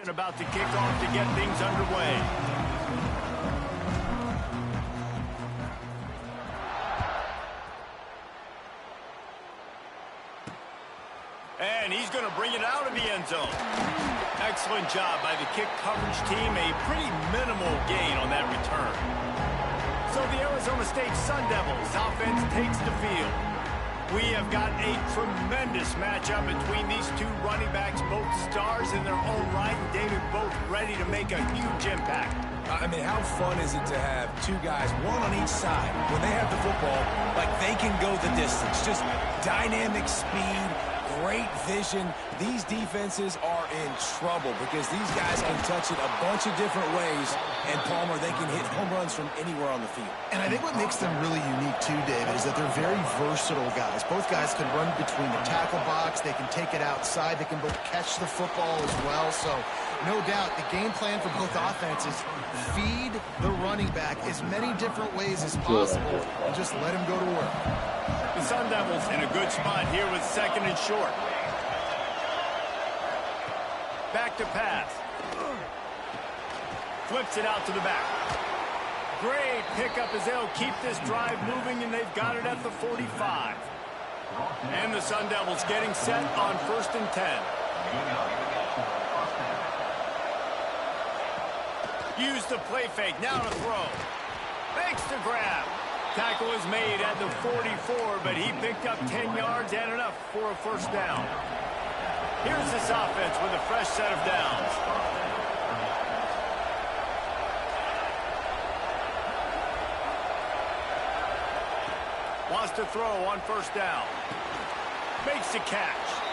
About to kick off to get things underway. And he's going to bring it out of the end zone. Excellent job by the kick coverage team. A pretty minimal gain on that return. So the Arizona State Sun Devils offense takes the field. We have got a tremendous matchup between these two running backs, both stars in their own right, and David, both ready to make a huge impact. I mean, how fun is it to have two guys, one on each side, when they have the football, like they can go the distance. Just dynamic speed, great vision. These defenses are in trouble because these guys can touch it a bunch of different ways, and Palmer, they can hit home runs from anywhere on the field. And I think what makes them really unique too, David, is that they're very versatile guys. Both guys can run between the tackle box. They can take it outside. They can both catch the football as well. So no doubt the game plan for both offenses, feed the running back as many different ways as possible and just let him go to work. The Sun Devils in a good spot here with 2nd and short. Back to pass. Flips it out to the back. Great pickup as they'll keep this drive moving, and they've got it at the 45. And the Sun Devils getting set on 1st and 10. Use the play fake. Now to throw. Fakes the grab. Tackle is made at the 44, but he picked up 10 yards and enough for a 1st down. Here's this offense with a fresh set of downs. Wants to throw on 1st down. Makes the catch.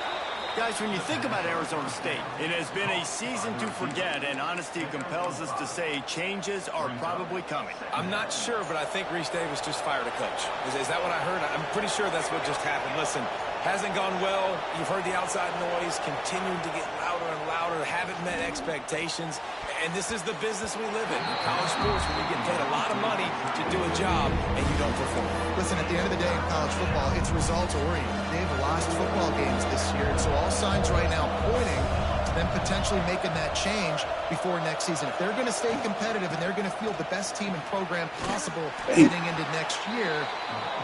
Guys, when you think about Arizona State, it has been a season to forget, and honesty compels us to say changes are probably coming. I'm not sure, but I think Reese Davis just fired a coach. Is that what I heard? I'm pretty sure that's what just happened. Listen, hasn't gone well. You've heard the outside noise, continuing to get louder and louder, haven't met expectations. And this is the business we live in college sports, when you get paid a lot of money to do a job and you don't perform. Listen, at the end of the day in college football, it's results-oriented. They've lost football games this year, and so all signs right now pointing to them potentially making that change before next season. If they're going to stay competitive and they're going to field the best team and program possible heading into next year,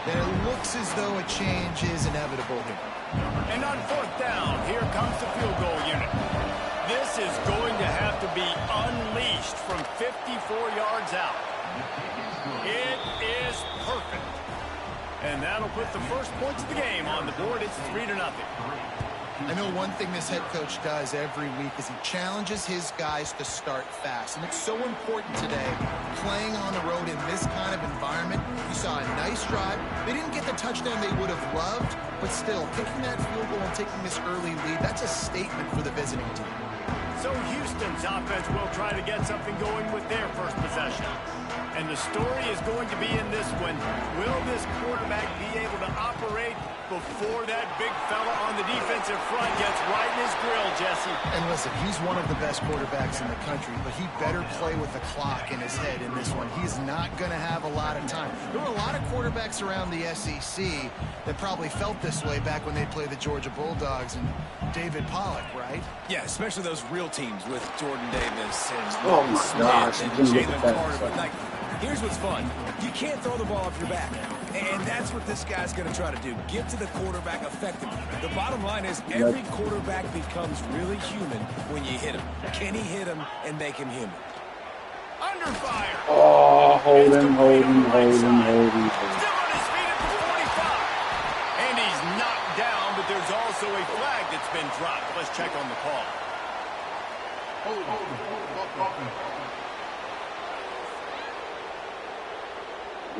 then it looks as though a change is inevitable here. And on 4th down, here comes the field goal unit. This is going to have to be unleashed from 54 yards out. It is perfect. And that'll put the first points of the game on the board. It's 3-0. I know one thing this head coach does every week is he challenges his guys to start fast. And it's so important today, playing on the road in this kind of environment. You saw a nice drive. They didn't get the touchdown they would have loved, but still, kicking that field goal and taking this early lead, that's a statement for the visiting team. So Houston's offense will try to get something going with their first possession. And the story is going to be in this one. Will this quarterback be able to operate before that big fella on the defensive front gets right in his grill, Jesse? And listen, he's one of the best quarterbacks in the country, but he better play with the clock in his head in this one. He's not going to have a lot of time. There were a lot of quarterbacks around the SEC that probably felt this way back when they played the Georgia Bulldogs and David Pollock, right? Yeah, especially those real teams with Jordan Davis and Oh my gosh, and he didn't get the Jalen pass. Carter. But like, here's what's fun. You can't throw the ball off your back. And that's what this guy's going to try to do. Get to the quarterback effectively. The bottom line is every quarterback becomes really human when you hit him. Can he hit him and make him human? Under fire. Oh, hold him. Still on his feet at the 45. And he's knocked down, but there's also a flag that's been dropped. Let's check on the call.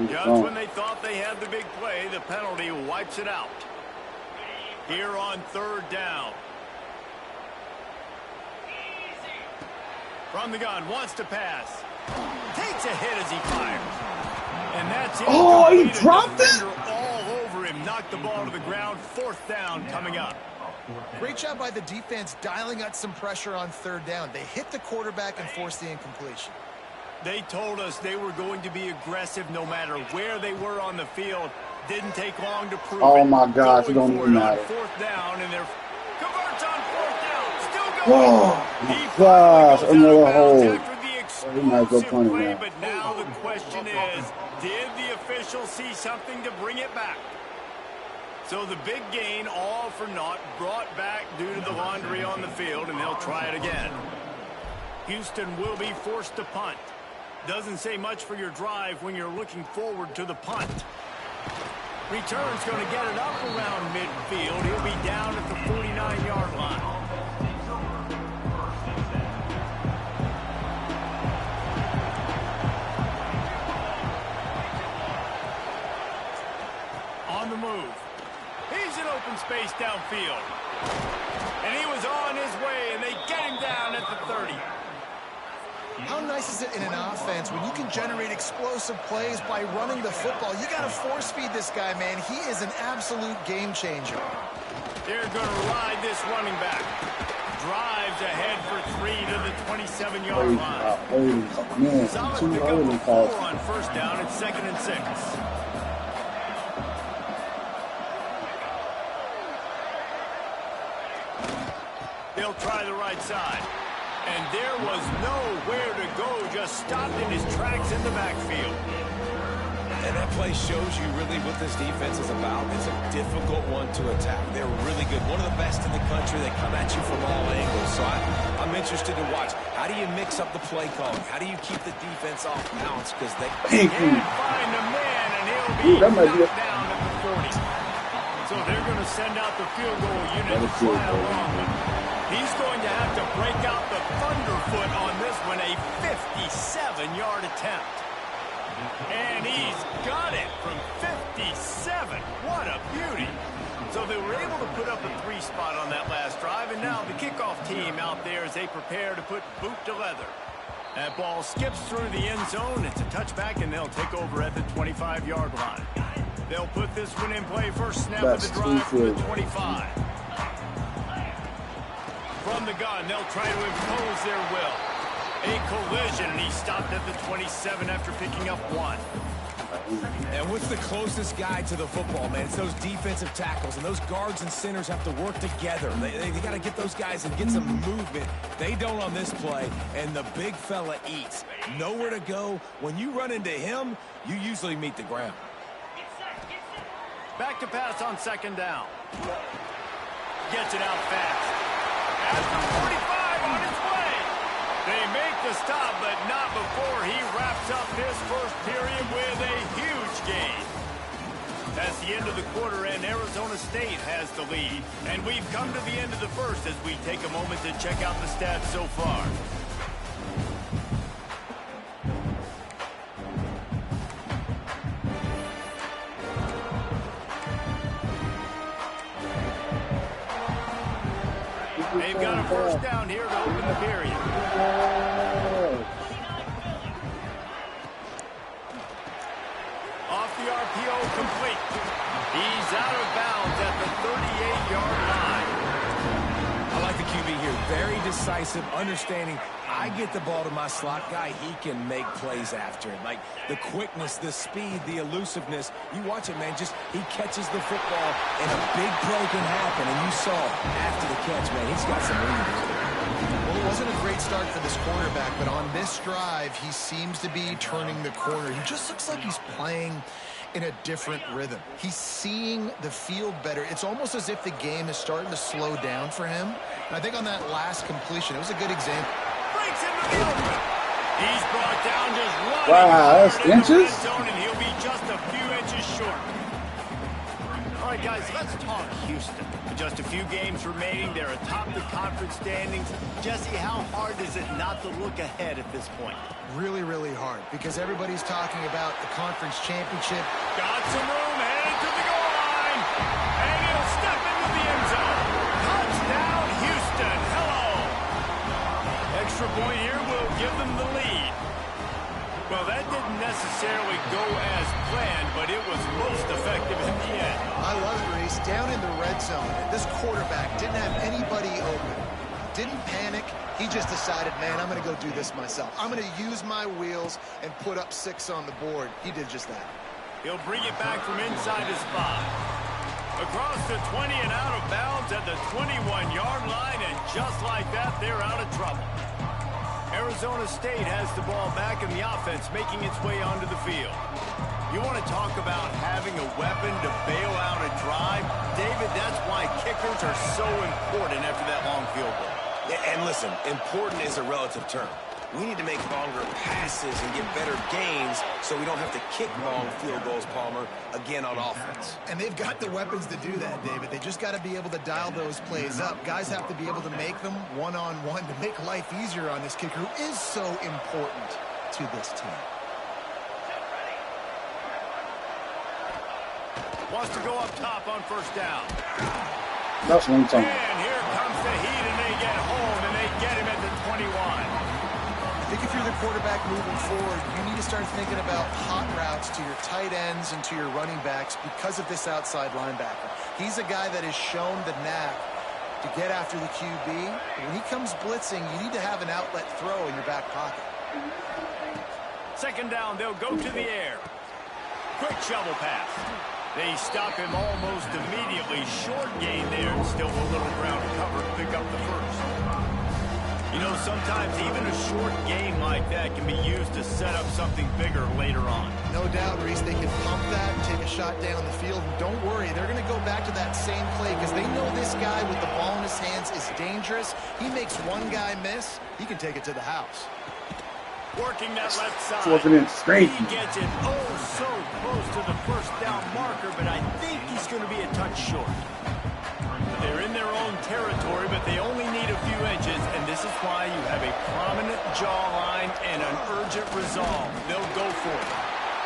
Just when they thought they had the big play, the penalty wipes it out. Here on third down. From the gun, wants to pass. Takes a hit as he fires. And that's it. Oh, he dropped it? All over him. Knocked the ball to the ground. Fourth down coming up. Great job by the defense dialing out some pressure on third down. They hit the quarterback and forced the incompletion. They told us they were going to be aggressive no matter where they were on the field. Didn't take long to prove it. Oh my gosh, it don't even matter. Fourth down, and they're converts on fourth down. Still going. Oh my gosh, another hole. After the He might go explosive punting play, now. but now the question is, did the official see something to bring it back? So the big gain, all for naught, brought back due to the laundry on the field, and they'll try it again. Houston will be forced to punt. Doesn't say much for your drive when you're looking forward to the punt. Return's going to get it up around midfield. He'll be down at the 49-yard line. On the move. He's in open space downfield. And he was on his way, and they get him down at the 30. How nice is it in an offense when you can generate explosive plays by running the football? You got to force feed this guy, man. He is an absolute game changer. They're going to ride this running back. Drives ahead for 3 to the 27-yard line. Man, Solid too pickup early of 4 calls. on first down. It's 2nd and 6. They'll try the right side. And there was nowhere to go, just stopped in his tracks in the backfield. And that play shows you really what this defense is about. It's a difficult one to attack. They're really good. One of the best in the country. They come at you from all angles. So I'm interested to watch. How do you mix up the play calling? How do you keep the defense off balance? Because they can't find a man, and he'll be knocked down at the 40. So they're going to send out the field goal unit to fly along with him. He's going to have to break out the thunderfoot on this one, a 57-yard attempt. And he's got it from 57. What a beauty. So they were able to put up a 3 spot on that last drive, and now the kickoff team out there as they prepare to put boot to leather. That ball skips through the end zone. It's a touchback, and they'll take over at the 25-yard line. They'll put this one in play first snap of the drive to the 25. From the gun, they'll try to impose their will. A collision, and he stopped at the 27 after picking up 1. And what's the closest guy to the football, man? It's those defensive tackles, and those guards and centers have to work together. They got to get those guys and get some movement. They don't on this play, and the big fella eats. Nowhere to go. When you run into him, you usually meet the ground. Back to pass on 2nd down. Gets it out fast. After 45 on his way. They make the stop, but not before he wraps up his first period with a huge gain. That's the end of the quarter, and Arizona State has the lead. And we've come to the end of the first as we take a moment to check out the stats so far. They've got a first down here to open the period. off the RPO complete. He's out of bounds at the 38-yard line. I like the QB here. Very decisive, understanding I get the ball to my slot guy, he can make plays after it. Like the quickness, the speed, the elusiveness. You watch it, man. Just he catches the football and a big play can happen. And you saw after the catch, man, he's got some lead. Well, it wasn't a great start for this quarterback, but on this drive, he seems to be turning the corner. He just looks like he's playing in a different rhythm. He's seeing the field better. It's almost as if the game is starting to slow down for him. And I think on that last completion, it was a good example. Breaks into the open. He's brought down just running. Wow, that's hard in the inches? red zone, and he'll be just a few inches short. All right, guys, let's talk Houston. With just a few games remaining, they're atop the conference standings. Jesse, how hard is it not to look ahead at this point? Really, really hard, because everybody's talking about the conference championship. Got some room, headed to the goal line. And he'll step into the end zone. Touchdown, Houston. Hello. Extra point here will give them the lead. Well, that didn't necessarily go as planned, but it was most effective in the end. I love it, Reese. Down in the red zone, this quarterback didn't have anybody open. Didn't panic. He just decided, man, I'm going to go do this myself. I'm going to use my wheels and put up 6 on the board. He did just that. He'll bring it back from inside his 5. Across the 20 and out of bounds at the 21-yard line, and just like that, they're out of trouble. Arizona State has the ball back, and the offense making its way onto the field. You want to talk about having a weapon to bail out a drive? David, that's why kickers are so important after that long field goal. And listen, important is a relative term. We need to make longer passes and get better gains so we don't have to kick long field goals, Palmer, again on offense. And they've got the weapons to do that, David. They just got to be able to dial those plays up. Guys have to be able to make them one-on-one to make life easier on this kicker, who is so important to this team. Wants to go up top on first down. That's one time. And here comes the heat, and they get home, and they get him at the 21. I think if you're the quarterback moving forward, you need to start thinking about hot routes to your tight ends and to your running backs because of this outside linebacker. He's a guy that has shown the knack to get after the QB. When he comes blitzing, you need to have an outlet throw in your back pocket. Second down, they'll go to the air. Quick shovel pass. They stop him almost immediately. Short gain there. Still a little ground to cover to pick up the first. You know, sometimes even a short gain like that can be used to set up something bigger later on. No doubt, Reese. They can pump that and take a shot down the field. And don't worry, they're going to go back to that same play because they know this guy with the ball in his hands is dangerous. He makes one guy miss, he can take it to the house. Working that left side. Straight. He gets it so close to the first down marker, but I think he's going to be a touch short. They're in their own territory, but they only need a few inches, and this is why you have a prominent jawline and an urgent resolve. They'll go for it.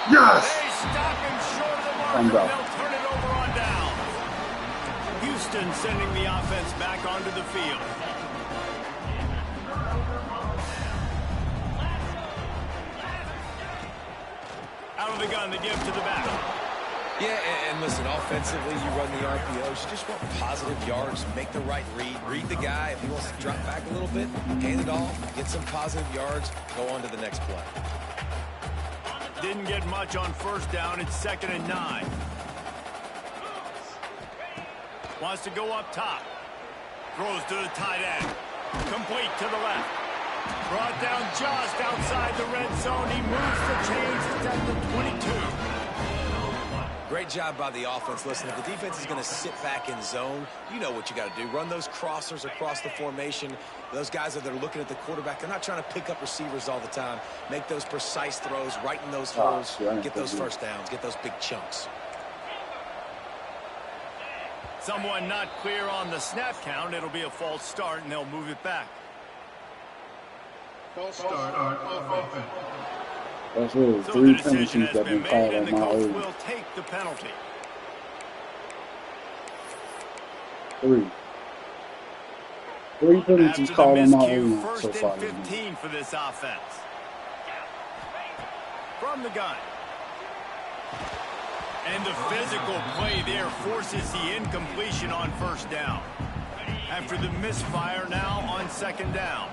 Yes! They stop him short of the marker. They'll turn it over on down. Houston sending the offense back onto the field. Out of the gun, they give to the back. Yeah, and listen, offensively, you run the RPOs. You just want positive yards, make the right read. Read the guy. If he wants to drop back a little bit, hand it off, get some positive yards, go on to the next play. Didn't get much on first down. It's 2nd and 9. Wants to go up top. Throws to the tight end. Complete to the left. Brought down just outside the red zone. He moves the chains. It's at the 22. Great job by the offense. Listen, if the defense is going to sit back in zone, you know what you got to do. Run those crossers across the formation. Those guys that are looking at the quarterback, they're not trying to pick up receivers all the time. Make those precise throws, right in those holes, get those first downs, get those big chunks. Someone not clear on the snap count. It'll be a false start, and they'll move it back. False start on offense. That's really So 3 the decision penalties has that been been called made, and at the my coach age. will take the penalty. 3 penalties After the called on my miscue, age first so and far. 15 for this offense. From the gun. And the physical play there forces the incompletion on first down. After the misfire now on second down.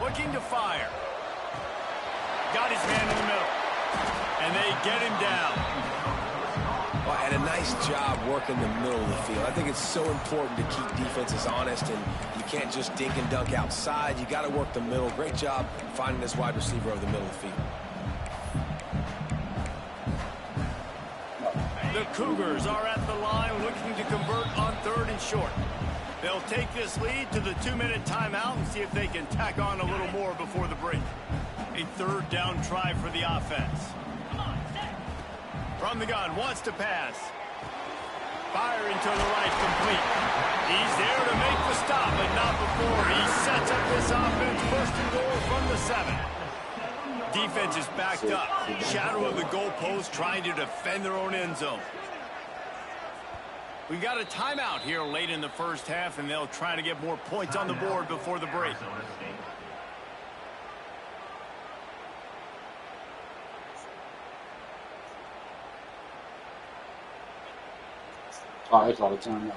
Looking to fire. Got his man in the middle. And they get him down. Well, and a nice job working the middle of the field. I think it's so important to keep defenses honest, and you can't just dink and dunk outside. You got to work the middle. Great job finding this wide receiver over the middle of the field. The Cougars are at the line looking to convert on 3rd and short. They'll take this lead to the 2-minute timeout and see if they can tack on a little more before the break. A 3rd down try for the offense. From the gun, wants to pass. Firing to the right, complete. He's there to make the stop, but not before he sets up this offense. 1st and goal from the 7. Defense is backed up. Shadow of the goalpost trying to defend their own end zone. We've got a timeout here late in the first half, and they'll try to get more points on the board before the break. Oh, that's all the time now.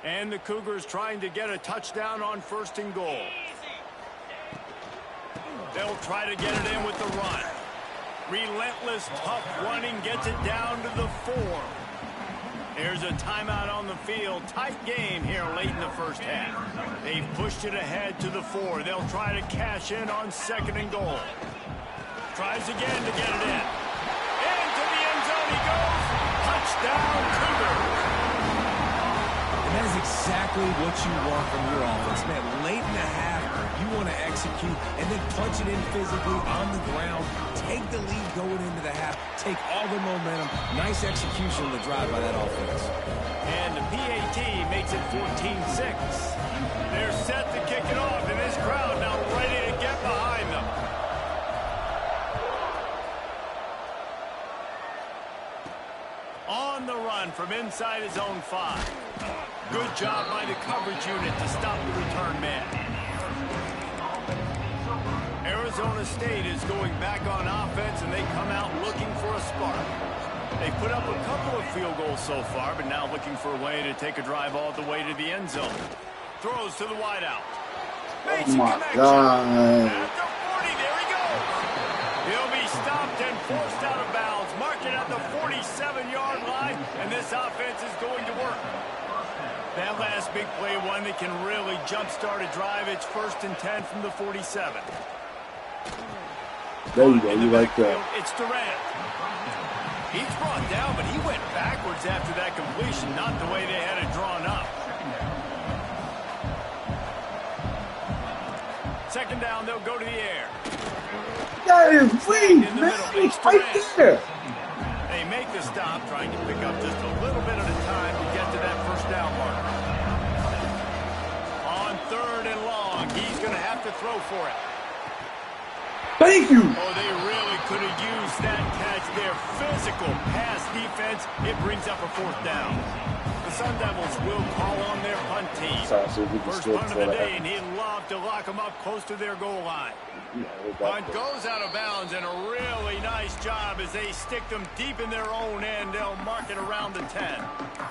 And the Cougars trying to get a touchdown on 1st and goal. They'll try to get it in with the run. Relentless, tough running gets it down to the 4. There's a timeout on the field. Tight game here late in the first half. They've pushed it ahead to the 4. They'll try to cash in on 2nd and goal. Tries again to get it in. Into the end zone he goes. Touchdown, Cougars. And that is exactly what you want from your offense, man. Late in the half, you want to execute and then punch it in physically on the ground. Take the lead going into the half. Take all the momentum. Nice execution on the drive by that offense. And the PAT makes it 14-6. They're set to kick it off, and this crowd now ready to get behind them. On the run from inside his own 5. Good job by the coverage unit to stop the return man. Arizona State is going back on offense, and they come out looking for a spark. They put up a couple of field goals so far, but now looking for a way to take a drive all the way to the end zone. Throws to the wideout. Makes a connection. At the 40, there he goes. He'll be stopped and forced out of bounds. Mark it at the 47-yard line, and this offense is going to work. That last big play, one that can really jumpstart a drive. It's 1st and 10 from the 47. There you go. You like that. It's Durant. He's brought down, but he went backwards after that completion, not the way they had it drawn up. 2nd down, they'll go to the air. That is free, man. It's right there. They make the stop, trying to pick up just a little bit at a time to get to that 1st down mark. On 3rd and long, he's going to have to throw for it. Thank you. Oh, they really could have used that catch there. Physical pass defense. It brings up a 4th down. The Sun Devils will call on their punt team. First punt of the day, and he'd love to lock them up close to their goal line. Punt goes out of bounds, and a really nice job as they stick them deep in their own end. They'll mark it around the 10.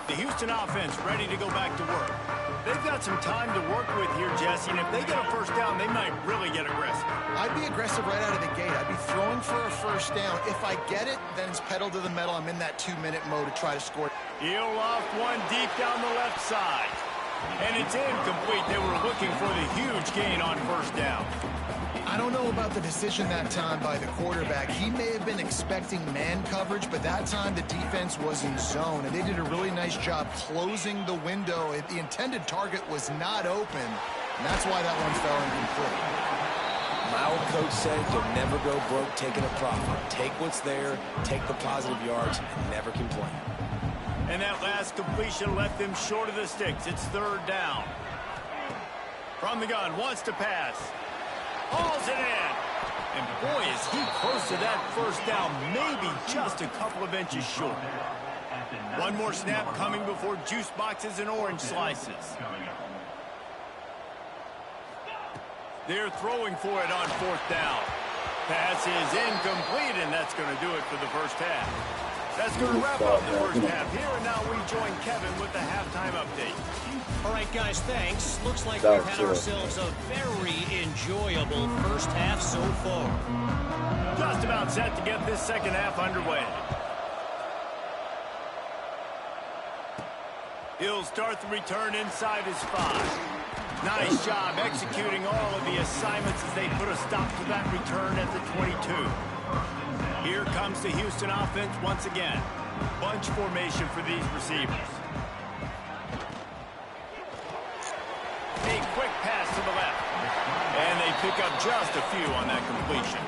The Houston offense ready to go back to work. They've got some time to work with here, Jesse, and if they get a 1st down, they might really get aggressive. I'd be aggressive right out of the gate. I'd be throwing for a 1st down. If I get it, then it's pedal to the metal. I'm in that 2-minute mode to try to score. He'll loft one deep down the left side. And it's incomplete. They were looking for the huge gain on 1st down. I don't know about the decision that time by the quarterback. He may have been expecting man coverage, but that time the defense was in zone, and they did a really nice job closing the window. The intended target was not open, and that's why that one fell incomplete. My old coach said you'll never go broke taking a profit. Take what's there, take the positive yards, and never complain. And that last completion left them short of the sticks. It's 3rd down. From the gun, wants to pass. Hauls it in. And boy, is he close to that 1st down, maybe just a couple of inches short. One more snap coming before juice boxes and orange slices. They're throwing for it on 4th down. Pass is incomplete, and that's going to do it for the first half. That's going to wrap up the first half here, and now we join Kevin with the halftime update. All right, guys, thanks. Looks like we've had ourselves a very enjoyable first half so far. Just about set to get this second half underway. He'll start the return inside his 5. Nice job executing all of the assignments as they put a stop to that return at the 22. Here comes the Houston offense once again. Bunch formation for these receivers. A quick pass to the left. And they pick up just a few on that completion.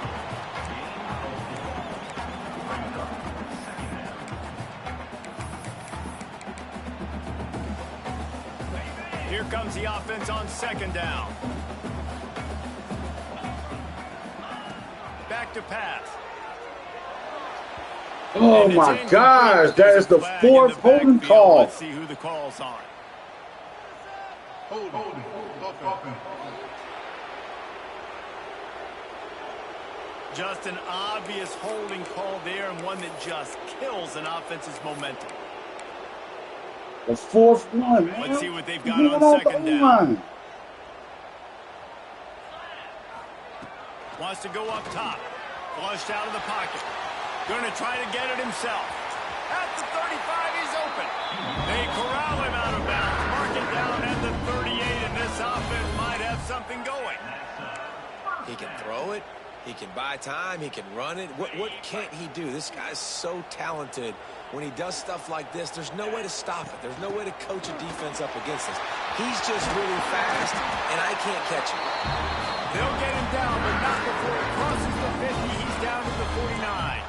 Here comes the offense on 2nd down. Back to pass. Oh my gosh, that is the 4th holding call. Let's see who the call's on. Holding. Just an obvious holding call there, and one that just kills an offense's momentum. The 4th one, man. Let's see what they've got on 2nd down. Wants to go up top. Flushed out of the pocket. Going to try to get it himself. At the 35, he's open. They corral him out of bounds. Mark it down at the 38, and this offense might have something going. He can throw it. He can buy time. He can run it. What can't he do? This guy's so talented. When he does stuff like this, there's no way to stop it. There's no way to coach a defense up against this. He's just really fast, and I can't catch him. They'll get him down, but not before he crosses the 50. He's down to the 49.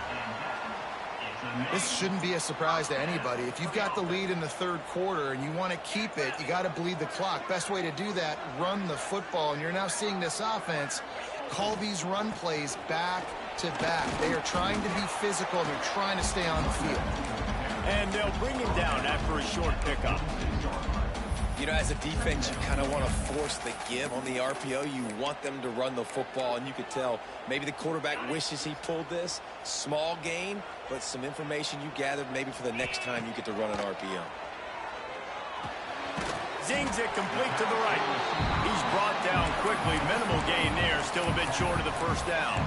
This shouldn't be a surprise to anybody. If you've got the lead in the 3rd quarter and you want to keep it, you got to bleed the clock. Best way to do that, run the football. And you're now seeing this offense call these run plays back to back. They are trying to be physical, and they're trying to stay on the field. And they'll bring him down after a short pickup. You know, as a defense, you kind of want to force the give on the RPO. You want them to run the football, and you could tell maybe the quarterback wishes he pulled this. Small gain, but some information you gathered maybe for the next time you get to run an RPO. Zings it complete to the right. He's brought down quickly. Minimal gain there. Still a bit short of the 1st down.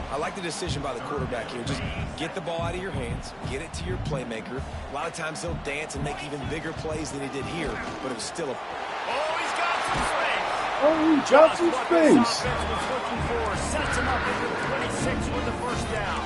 I like the decision by the quarterback here. Just get the ball out of your hands, get it to your playmaker. A lot of times he'll dance and make even bigger plays than he did here, but it was still a... Oh, he's got some space. Oh, he got some space. Offense was looking for. Sets him up into the 26 with the 1st down.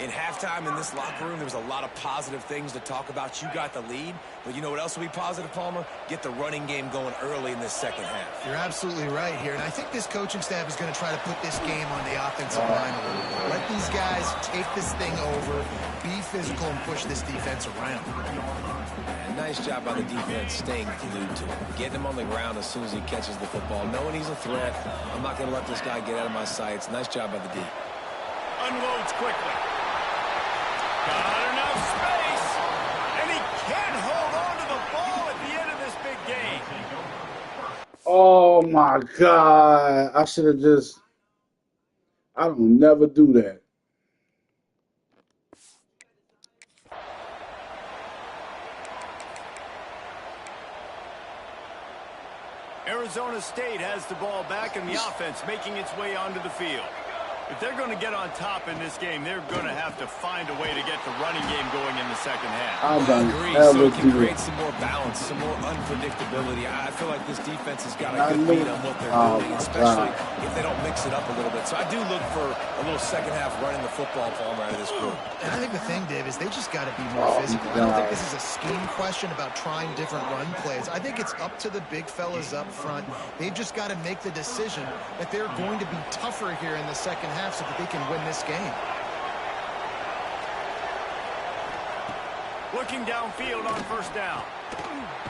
In halftime in this locker room, there was a lot of positive things to talk about. You got the lead, but you know what else will be positive, Palmer? Get the running game going early in this second half. You're absolutely right here, and I think this coaching staff is going to try to put this game on the offensive line a little bit. Let these guys take this thing over, be physical, and push this defense around. And nice job by the defense staying glued to him, getting him on the ground as soon as he catches the football, knowing he's a threat. I'm not going to let this guy get out of my sights. Nice job by the D. Unloads quickly. Got enough space, and he can't hold on to the ball at the end of this big game. Oh my God. I should have just... I don't never do that. Arizona State has the ball back, and the offense making its way onto the field. If they're going to get on top in this game, they're going to have to find a way to get the running game going in the second half. I don't agree. ever So it can do create that. some more balance, some more unpredictability. I feel like this defense has got a good beat on what they're doing, especially if they don't mix it up a little bit. So I do look for a little second half running the football Palmer out of this group. And I think the thing, Dave, is they just got to be more physical. I don't think this is a scheme question about trying different run plays. I think it's up to the big fellas up front. They've just got to make the decision that they're going to be tougher here in the second half so that they can win this game. Looking downfield on first down.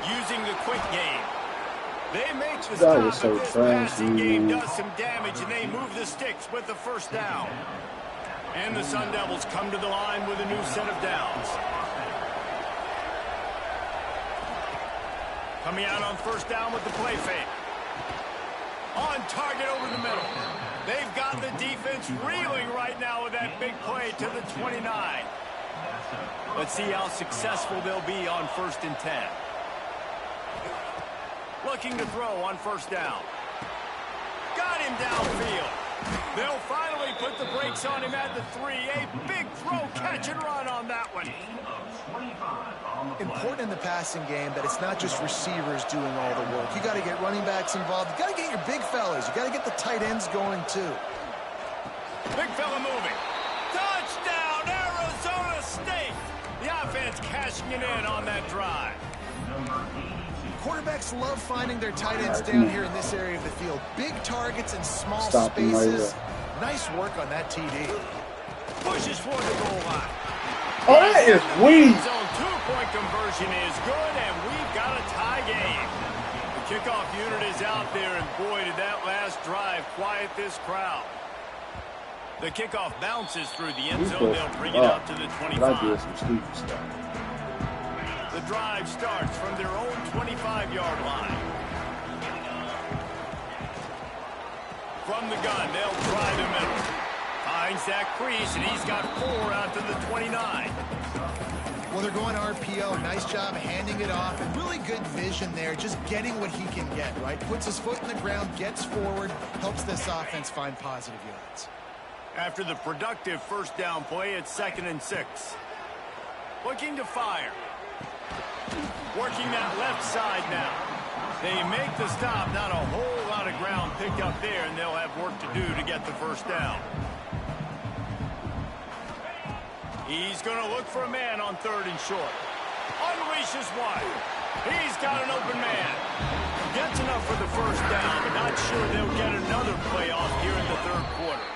Using the quick game. They make the stop, is so but this trash, passing game man. does some damage, and they move the sticks with the first down. And the Sun Devils come to the line with a new set of downs. Coming out on first down with the play fake. On target over the middle. They've got the defense reeling right now with that big play to the 29. Let's see how successful they'll be on 1st and 10. Looking to throw on first down. Got him downfield. They'll finally put the brakes on him at the 3. A big throw, catch and run on that one. Important in the passing game that it's not just receivers doing all the work. You got to get running backs involved. You got to get your big fellas. You got to get the tight ends going too. Big fella moving. Touchdown, Arizona State. The offense cashing it in on that drive. Quarterbacks love finding their tight ends down here in this area of the field. Big targets and small spaces. Nice work on that TD. Pushes for the goal line. Oh, that is weak. Zone 2-point conversion is good, and we've got a tie game. The kickoff unit is out there, and boy, did that last drive quiet this crowd. The kickoff bounces through the end zone. They'll bring it out to the 25. The drive starts from their own 25-yard line. From the gun, they'll try the middle. Finds that crease, and he's got 4 out to the 29. Well, they're going RPO. Nice job handing it off, and really good vision there, just getting what he can get, right? Puts his foot in the ground, gets forward, helps this offense find positive yards. After the productive first down play, it's 2nd and 6. Looking to fire. Working that left side now. They make the stop. Not a whole lot of ground picked up there, and they'll have work to do to get the first down. He's going to look for a man on 3rd and short. Unleashes one. He's got an open man. Gets enough for the first down, but not sure they'll get another play off here in the 3rd quarter.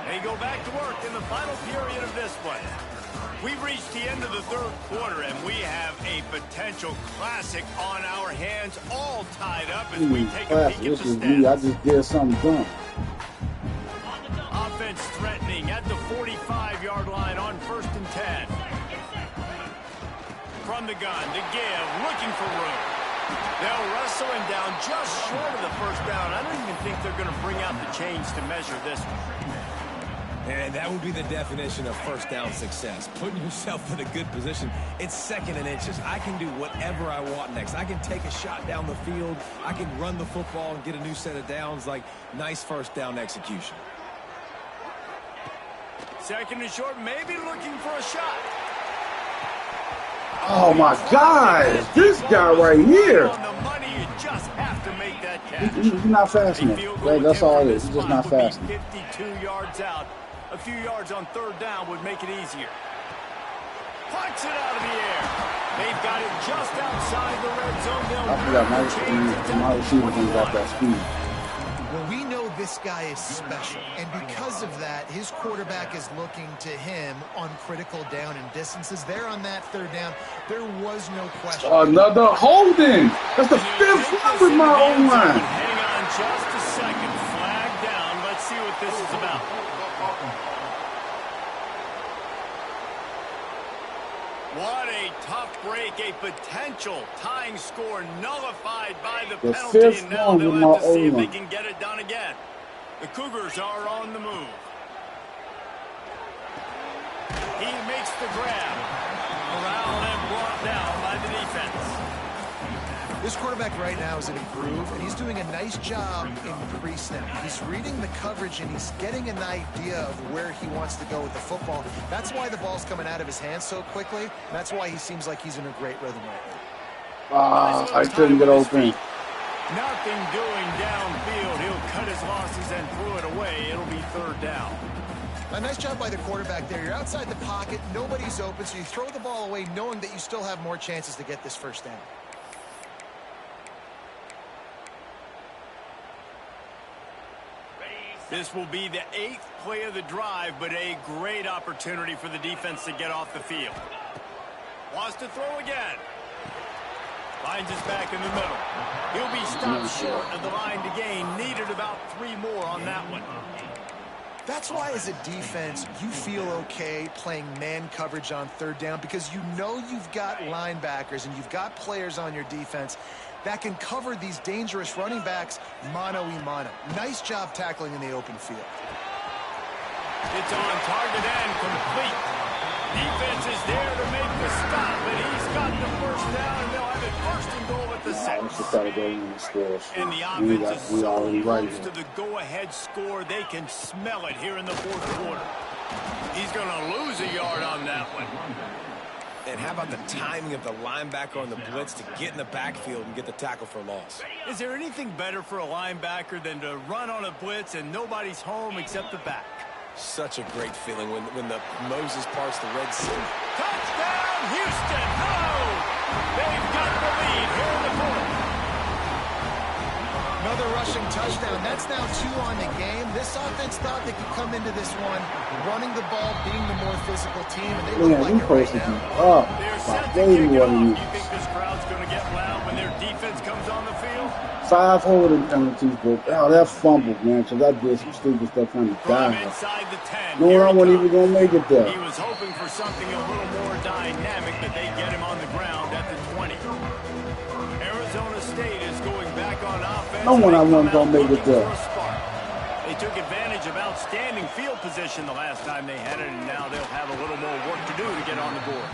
They go back to work in the final period of this one. We've reached the end of the 3rd quarter, and we have a potential classic on our hands, all tied up as we take a peek at the stats. I just did something dumb. Offense threatening at the 45-yard line on 1st and 10. From the gun, to give, looking for room. They'll wrestle him down just short of the first down. I don't even think they're going to bring out the chains to measure this one. And that would be the definition of first down success. Putting yourself in a good position. It's 2nd and inches. I can do whatever I want next. I can take a shot down the field. I can run the football and get a new set of downs. Like, nice first down execution. 2nd and short, maybe looking for a shot. Oh my God! This guy right here. On the money, you just have to make that catch. He's not fast enough. Right, that's all it is. He's just not fast enough. 52 yards out. A few yards on 3rd down would make it easier. Plucks it out of the air. They've got it just outside the red zone. I forgot my receiver thing got that speed. Well, we know this guy is special, and because of that, his quarterback is looking to him on critical down and distances. There on that 3rd down, there was no question. Another holding. That's the 5th one with my own line. Hang on just a second. Flag down. Let's see what this is about. What a tough break, a potential tying score nullified by the penalty, and now they'll have to see if they can get it done again. The Cougars are on the move. He makes the grab. Corralled and brought down by the defense. This quarterback right now is an improve, and he's doing a nice job in pre-snap. He's reading the coverage, and he's getting an idea of where he wants to go with the football. That's why the ball's coming out of his hands so quickly. That's why he seems like he's in a great rhythm right now. I couldn't get open. Nothing doing downfield. He'll cut his losses and threw it away. It'll be 3rd down. A nice job by the quarterback there. You're outside the pocket. Nobody's open, so you throw the ball away knowing that you still have more chances to get this first down. This will be the 8th play of the drive, but a great opportunity for the defense to get off the field. Wants to throw again. Finds his back in the middle. He'll be stopped short of the line to gain. Needed about 3 more on that one. That's why, as a defense, you feel okay playing man coverage on third down, because you know you've got linebackers and you've got players on your defense that can cover these dangerous running backs mano-a-mano. Nice job tackling in the open field. It's on target and complete. Defense is there to make the stop, but he's got the first down, and they'll have it first and goal at the 6. And the offense is so close to the go-ahead score, they can smell it here in the fourth quarter. He's going to lose a yard on that one. And how about the timing of the linebacker on the blitz to get in the backfield and get the tackle for loss? Is there anything better for a linebacker than to run on a blitz and nobody's home except the back? Such a great feeling when the Moses parts the Red Sea. Touchdown, Houston! Hello! They've got the lead here in the fourth. Another rushing touchdown. That's now 2 on the game. This offense thought they could come into this one running the ball, being the more physical team, and they look like it right now. They're set to kick it off. You think this crowd's going to get loud when their defense comes on the field? 5 holding penalties, but that fumble, man, because I did some stupid stuff trying to die. Inside the 10. No, I wasn't even going to make it there. He was hoping for something a little more dynamic, but they get him on the ground at the 20. Arizona State is going back on offense. No one I wasn't going to make it there. They took advantage of outstanding field position the last time they had it, and now they'll have a little more work to do to get on the board.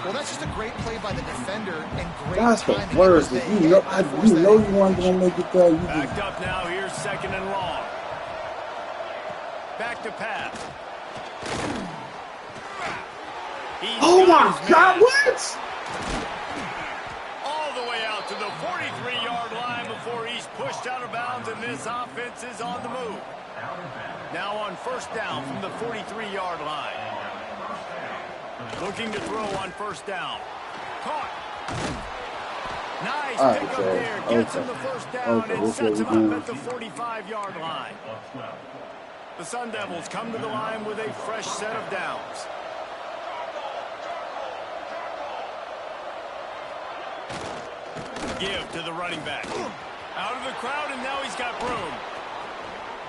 Well, that's just a great play by the defender and great That's the timing. worst. You know you weren't going to make it there. Backed up now. Here's 2nd and long. Back to pass. Oh, my God, what? All the way out to the 43-yard line before he's pushed out of bounds, and this offense is on the move. Now on 1st down from the 43-yard line. Looking to throw on 1st down. Caught. Nice pick up there. Gets him the 1st down and sets him up at the 45-yard line. The Sun Devils come to the line with a fresh set of downs. Give to the running back. Out of the crowd, and now he's got room.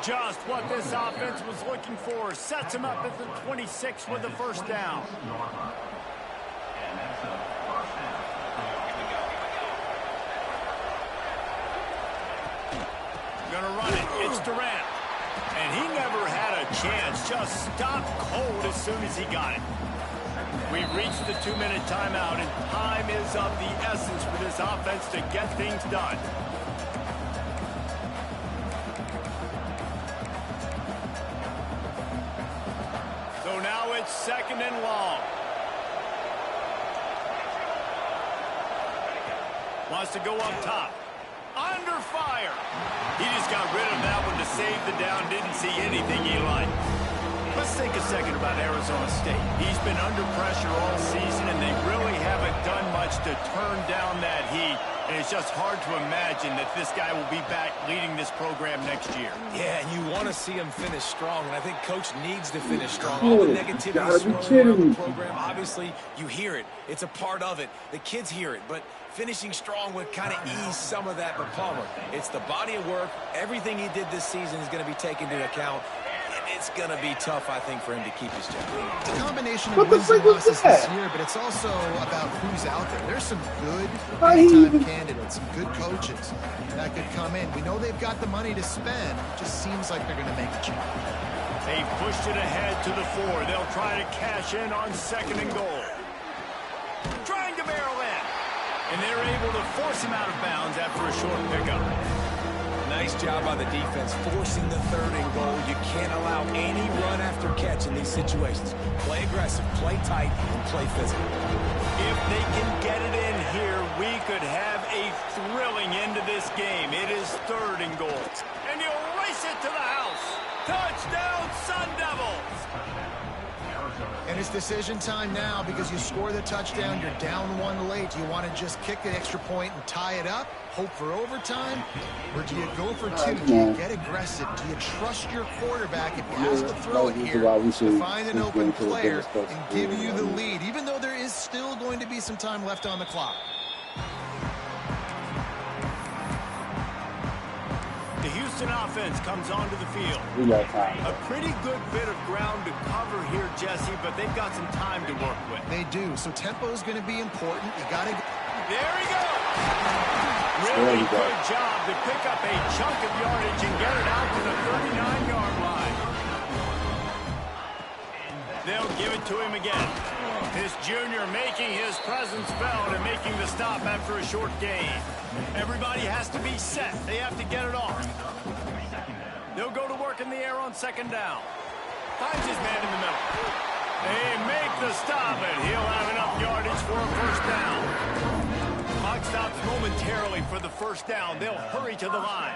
Just what this offense was looking for. Sets him up at the 26 with the 1st down. Gonna run it. It's Durant. And he never had a chance. Just stopped cold as soon as he got it. We've reached the 2-minute timeout, and time is of the essence for this offense to get things done. So now it's 2nd and long. Wants to go up top. Under fire. He just got rid of that one to save the down. Didn't see anything he liked. Let's think a second about Arizona State. He's been under pressure all season, and they really haven't done much to turn down that heat. And it's just hard to imagine that this guy will be back leading this program next year. Yeah, and you want to see him finish strong, and I think Coach needs to finish strong. All the negativity swirling around the program, obviously, you hear it. It's a part of it. The kids hear it, but finishing strong would kind of ease some of that. But Palmer, it's the body of work. Everything he did this season is going to be taken into account. It's going to be tough, I think, for him to keep his job. It's a combination of wins and losses this year, but it's also about who's out there. There's some good big-time candidates, some good coaches that could come in. We know they've got the money to spend. It just seems like they're going to make a change. They pushed it ahead to the 4. They'll try to cash in on 2nd and goal. Trying to barrel in. And they're able to force him out of bounds after a short pickup. Nice job by the defense, forcing the 3rd and goal. You can't allow any run after catch in these situations. Play aggressive, play tight, and play physical. If they can get it in here, we could have a thrilling end to this game. It is 3rd and goal. And he'll race it to the house. Touchdown, Sun Devils! And it's decision time now because you score the touchdown, you're down 1 late. Do you want to just kick the extra point and tie it up, hope for overtime? Or do you go for 2? Do you get aggressive? Do you trust your quarterback if he has to throw it here to find an open player and give you the lead, even though there is still going to be some time left on the clock? The Houston Houston offense comes onto the field. We got time. A pretty good bit of ground to cover here, Jesse, but they've got some time to work with. They do. So tempo is going to be important. You got to. There he goes. Really good job to pick up a chunk of yardage and get it out to the 39-yard line. They'll give it to him again. This junior making his presence felt and making the stop after a short gain. Everybody has to be set. They have to get it off. They'll go to work in the air on second down. Finds his man in the middle. They make the stop, and he'll have enough yardage for a first down. Clock stops momentarily for the first down. They'll hurry to the line.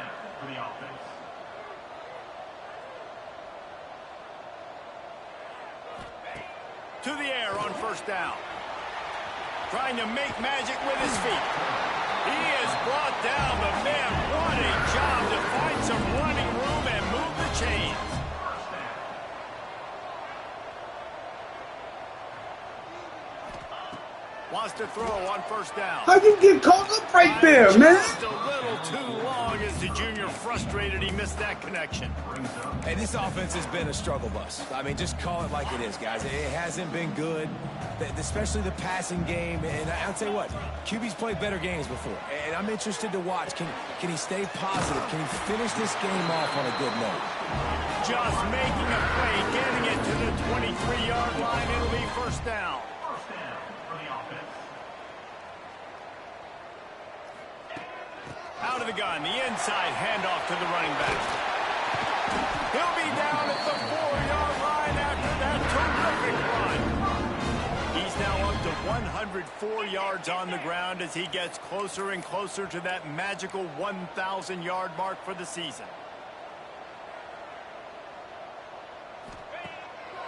To the air on first down. Trying to make magic with his feet. He is brought down, but man, what a job to find some running room and move the chains. Wants to throw on first down. How you get caught up right there, man? Just a little too long as the junior frustrated. He missed that connection. Hey, this offense has been a struggle bus. I mean, just call it like it is, guys. It hasn't been good, especially the passing game. And I'll tell you what, QB's played better games before. And I'm interested to watch. Can he stay positive? Can he finish this game off on a good note? Just making a play, getting it to the 23-yard line. It'll be first down. Out of the gun, the inside handoff to the running back. He'll be down at the 4-yard line after that terrific run. He's now up to 104 yards on the ground as he gets closer and closer to that magical 1,000-yard mark for the season.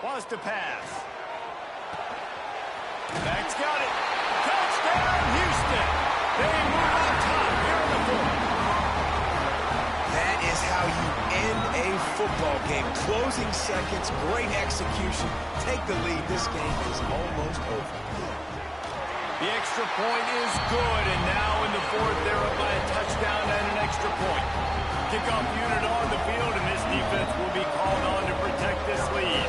Wants to pass. Back's got it. Touchdown, Houston. They move on top here in the fourth. That is how you end a football game. Closing seconds, great execution. Take the lead. This game is almost over. The extra point is good, and now in the fourth, they're up by a touchdown and an extra point. Kickoff unit on the field, and this defense will be called on to protect this lead.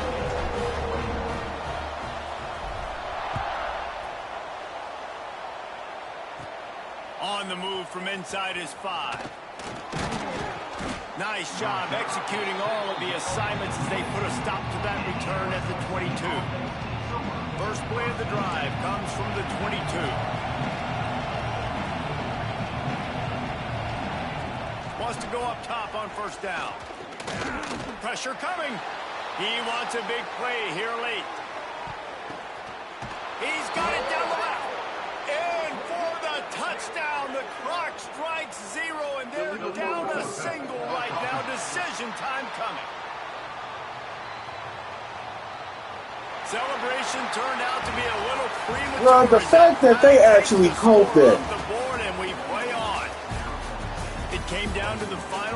On the move from inside his 5. Nice job executing all of the assignments as they put a stop to that return at the 22. First play of the drive comes from the 22. Wants to go up top on first down. Pressure coming. He wants a big play here late. He's got it down the left. And for the touchdown, the clock strikes 0, and they're down a single right now. Decision time coming. Celebration turned out to be a little premature. Well, the fact that they actually called it. The board, and we play on. It came down to the final.